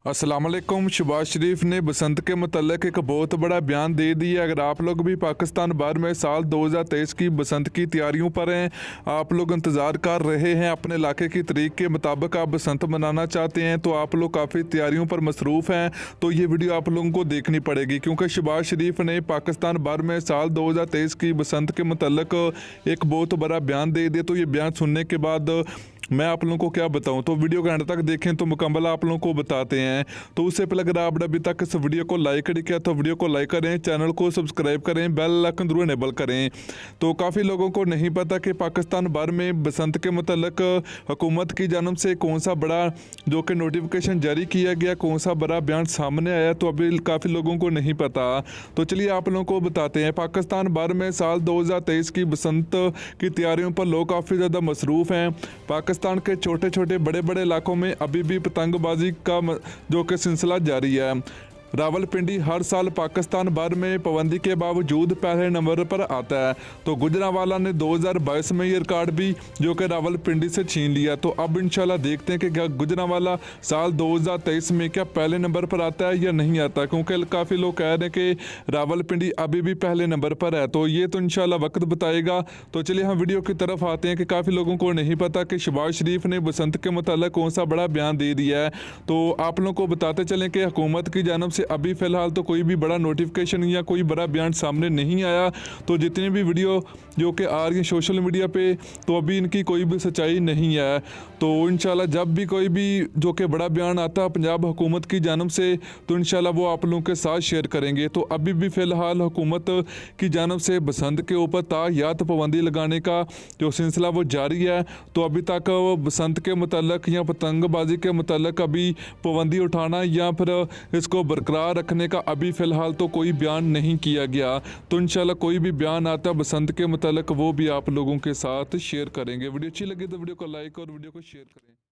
अस्सलाम वालेकुम। शहबाज शरीफ ने बसंत के मतलब एक बहुत बड़ा बयान दे दिया। अगर आप लोग भी पाकिस्तान भर में साल 2023 की बसंत की तैयारियों पर हैं, आप लोग इंतज़ार कर रहे हैं, अपने इलाके की तरीक के मुताबिक आप बसंत मनाना चाहते हैं, तो आप लोग काफ़ी तैयारियों पर मसरूफ़ हैं, तो ये वीडियो आप लोगों को देखनी पड़ेगी। क्योंकि शहबाज शरीफ ने पाकिस्तान भर में साल 2023 की बसंत के मतलब एक बहुत बड़ा बयान दे दिया। तो ये बयान सुनने के बाद मैं आप लोगों को क्या बताऊं, तो वीडियो के अंत तक देखें तो मुकम्मल आप लोगों को बताते हैं। तो उससे पहले अगर आपने अभी तक इस वीडियो को लाइक नहीं किया तो वीडियो को लाइक करें, चैनल को सब्सक्राइब करें, बेल आइकन जरूर इनेबल करें। तो काफ़ी लोगों को नहीं पता कि पाकिस्तान भर में बसंत के मतलब हुकूमत की जानब से कौन सा बड़ा जो कि नोटिफिकेशन जारी किया गया, कौन सा बड़ा बयान सामने आया, तो अभी काफ़ी लोगों को नहीं पता। तो चलिए आप लोगों को बताते हैं। पाकिस्तान भर में साल 2023 की बसंत की तैयारियों पर लोग काफ़ी ज़्यादा मसरूफ़ हैं। पाकिस्तान के छोटे छोटे बड़े बड़े इलाकों में अभी भी पतंगबाजी का जो कि सिलसिला जारी है। रावलपिंडी हर साल पाकिस्तान भर में पाबंदी के बावजूद पहले नंबर पर आता है। तो गुजरांवाला ने 2022 में ये रिकॉर्ड भी जो कि रावलपिंडी से छीन लिया। तो अब इंशाल्लाह देखते हैं कि क्या गुजरांवाला साल 2023 में क्या पहले नंबर पर आता है या नहीं आता, क्योंकि काफ़ी लोग कह रहे हैं कि रावलपिंडी अभी भी पहले नंबर पर है। तो ये तो इंशाल्लाह वक्त बताएगा। तो चलिए हम वीडियो की तरफ आते हैं कि काफ़ी लोगों को नहीं पता कि शहबाज शरीफ ने बसंत के मतलब कौन सा बड़ा बयान दे दिया है। तो आप लोगों को बताते चलें कि हुकूमत की जानब से अभी फ़िलहाल तो कोई भी बड़ा नोटिफिकेशन या कोई बड़ा बयान सामने नहीं आया। तो जितनी भी वीडियो जो कि आ रही है सोशल मीडिया पे, तो अभी इनकी कोई भी सच्चाई नहीं है। तो इंशाल्लाह जब भी कोई भी जो कि बड़ा बयान आता है पंजाब हुकूमत की जानब से, तो इंशाल्लाह वो आप लोगों के साथ शेयर करेंगे। तो अभी भी फ़िलहाल हुकूमत की जानब से बसंत के ऊपर तायात पाबंदी लगाने का जो सिलसिला वो जारी है। तो अभी तक बसंत के मतलब या पतंगबाजी के मतलब अभी पाबंदी उठाना या फिर इसको बरकरार रखने का अभी फ़िलहाल तो कोई बयान नहीं किया गया। तो इंशाल्लाह कोई भी बयान आता है बसंत के मतलब वो भी आप लोगों के साथ शेयर करेंगे। वीडियो अच्छी लगी तो वीडियो को लाइक और वीडियो को शेयर करें।